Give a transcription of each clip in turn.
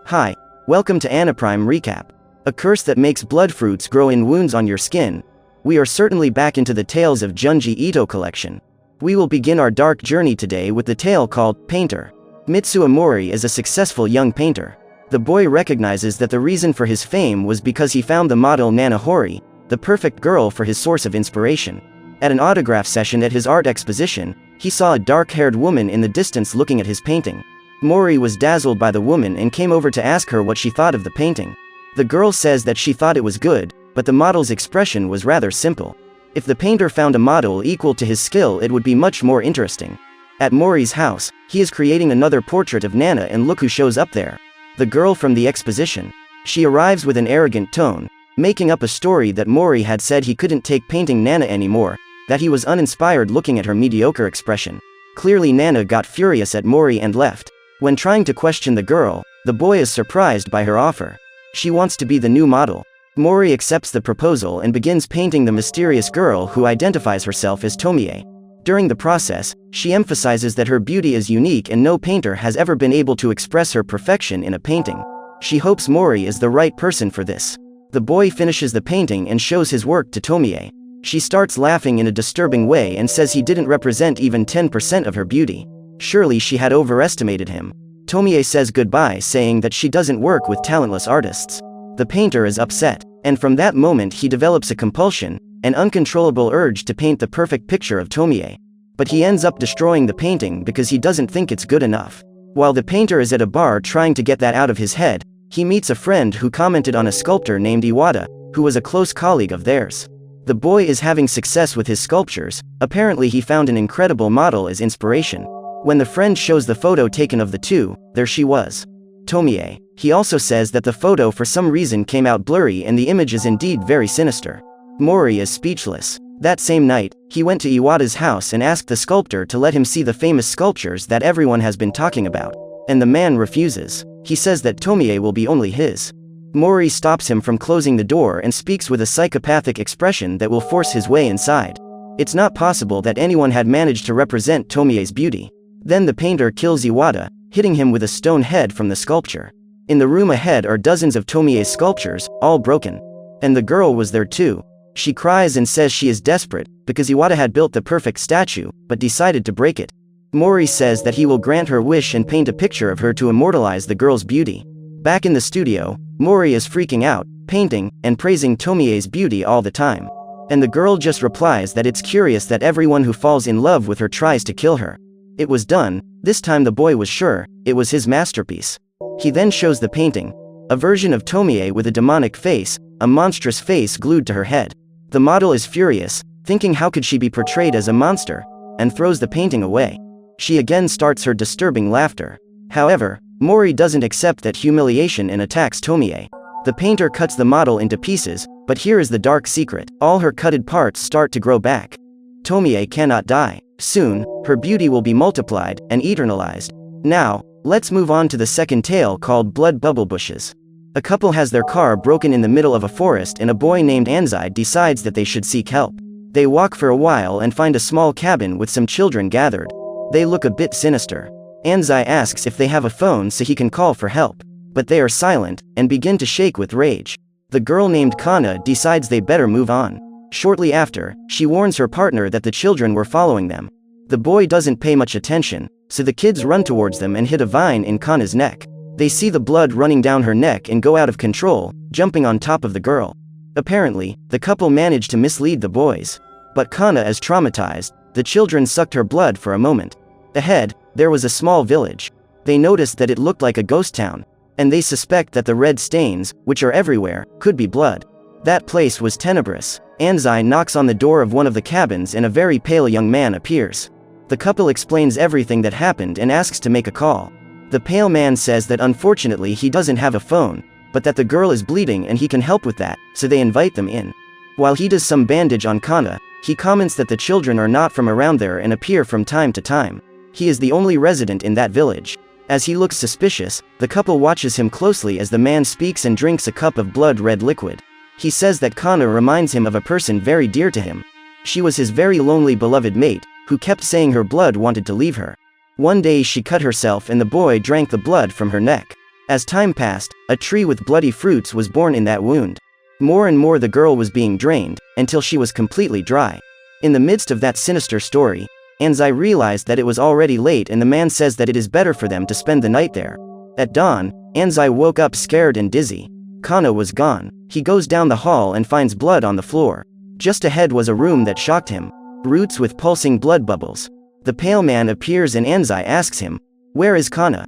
Hi, welcome to Anaprime Recap. A curse that makes blood fruits grow in wounds on your skin. We are certainly back into the Tales of Junji Ito collection. We will begin our dark journey today with the tale called Painter. Mitsuo Mori is a successful young painter. The boy recognizes that the reason for his fame was because he found the model Nana Hori, the perfect girl for his source of inspiration. At an autograph session at his art exposition, he saw a dark-haired woman in the distance looking at his painting. Mori was dazzled by the woman and came over to ask her what she thought of the painting. The girl says that she thought it was good, but the model's expression was rather simple. If the painter found a model equal to his skill, it would be much more interesting. At Mori's house, he is creating another portrait of Nana, and look who shows up there. The girl from the exposition. She arrives with an arrogant tone, making up a story that Mori had said he couldn't take painting Nana anymore, that he was uninspired looking at her mediocre expression. Clearly Nana got furious at Mori and left. When trying to question the girl, the boy is surprised by her offer. She wants to be the new model. Mori accepts the proposal and begins painting the mysterious girl who identifies herself as Tomie. During the process, she emphasizes that her beauty is unique and no painter has ever been able to express her perfection in a painting. She hopes Mori is the right person for this. The boy finishes the painting and shows his work to Tomie. She starts laughing in a disturbing way and says he didn't represent even 10% of her beauty. Surely she had overestimated him. Tomie says goodbye, saying that she doesn't work with talentless artists. The painter is upset, and from that moment he develops a compulsion, an uncontrollable urge to paint the perfect picture of Tomie. But he ends up destroying the painting because he doesn't think it's good enough. While the painter is at a bar trying to get that out of his head, he meets a friend who commented on a sculptor named Iwata, who was a close colleague of theirs. The boy is having success with his sculptures. Apparently he found an incredible model as inspiration. When the friend shows the photo taken of the two, there she was. Tomie. He also says that the photo for some reason came out blurry and the image is indeed very sinister. Mori is speechless. That same night, he went to Iwata's house and asked the sculptor to let him see the famous sculptures that everyone has been talking about. And the man refuses. He says that Tomie will be only his. Mori stops him from closing the door and speaks with a psychopathic expression that will force his way inside. It's not possible that anyone had managed to represent Tomie's beauty. Then the painter kills Iwata, hitting him with a stone head from the sculpture. In the room ahead are dozens of Tomie's sculptures, all broken. And the girl was there too. She cries and says she is desperate, because Iwata had built the perfect statue, but decided to break it. Mori says that he will grant her wish and paint a picture of her to immortalize the girl's beauty. Back in the studio, Mori is freaking out, painting, and praising Tomie's beauty all the time. And the girl just replies that it's curious that everyone who falls in love with her tries to kill her. It was done. This time the boy was sure, it was his masterpiece. He then shows the painting. A version of Tomie with a demonic face, a monstrous face glued to her head. The model is furious, thinking how could she be portrayed as a monster, and throws the painting away. She again starts her disturbing laughter. However, Mori doesn't accept that humiliation and attacks Tomie. The painter cuts the model into pieces, but here is the dark secret. All her cutted parts start to grow back. Tomie cannot die. Soon, her beauty will be multiplied and eternalized. Now, let's move on to the second tale called Blood Bubble Bushes. A couple has their car broken in the middle of a forest and a boy named Anzai decides that they should seek help. They walk for a while and find a small cabin with some children gathered. They look a bit sinister. Anzai asks if they have a phone so he can call for help. But they are silent, and begin to shake with rage. The girl named Kana decides they better move on. Shortly after, she warns her partner that the children were following them. The boy doesn't pay much attention, so the kids run towards them and hit a vine in Kana's neck. They see the blood running down her neck and go out of control, jumping on top of the girl. Apparently, the couple managed to mislead the boys. But Kana is traumatized. The children sucked her blood for a moment. Ahead, there was a small village. They noticed that it looked like a ghost town. And they suspect that the red stains, which are everywhere, could be blood. That place was tenebrous. Anzai knocks on the door of one of the cabins and a very pale young man appears. The couple explains everything that happened and asks to make a call. The pale man says that unfortunately he doesn't have a phone, but that the girl is bleeding and he can help with that, so they invite them in. While he does some bandage on Kana, he comments that the children are not from around there and appear from time to time. He is the only resident in that village. As he looks suspicious, the couple watches him closely as the man speaks and drinks a cup of blood-red liquid. He says that Kana reminds him of a person very dear to him. She was his very lonely beloved mate, who kept saying her blood wanted to leave her. One day she cut herself and the boy drank the blood from her neck. As time passed, a tree with bloody fruits was born in that wound. More and more the girl was being drained, until she was completely dry. In the midst of that sinister story, Anzai realized that it was already late and the man says that it is better for them to spend the night there. At dawn, Anzai woke up scared and dizzy. Kana was gone. He goes down the hall and finds blood on the floor. Just ahead was a room that shocked him. Roots with pulsing blood bubbles. The pale man appears and Anzai asks him, "Where is Kana?"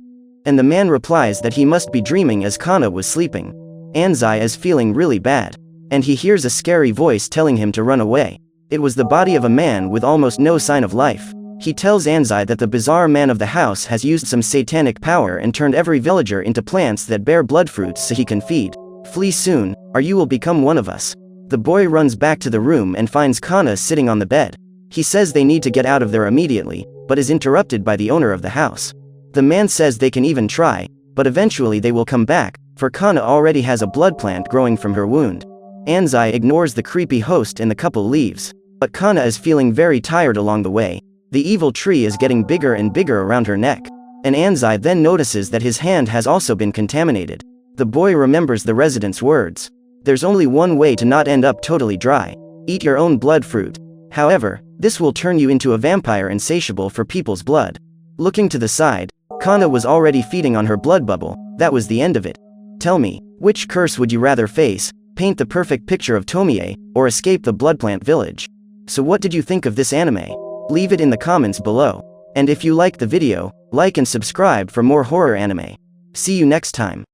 And the man replies that he must be dreaming as Kana was sleeping. Anzai is feeling really bad. And he hears a scary voice telling him to run away. It was the body of a man with almost no sign of life. He tells Anzai that the bizarre man of the house has used some satanic power and turned every villager into plants that bear blood fruits so he can feed. Flee soon, or you will become one of us. The boy runs back to the room and finds Kana sitting on the bed. He says they need to get out of there immediately, but is interrupted by the owner of the house. The man says they can even try, but eventually they will come back, for Kana already has a blood plant growing from her wound. Anzai ignores the creepy host and the couple leaves. But Kana is feeling very tired along the way. The evil tree is getting bigger and bigger around her neck. And Anzai then notices that his hand has also been contaminated. The boy remembers the resident's words. There's only one way to not end up totally dry. Eat your own blood fruit. However, this will turn you into a vampire insatiable for people's blood. Looking to the side, Kana was already feeding on her blood bubble. That was the end of it. Tell me, which curse would you rather face? Paint the perfect picture of Tomie, or escape the bloodplant village? So what did you think of this anime? Leave it in the comments below. And if you liked the video, like and subscribe for more horror anime. See you next time.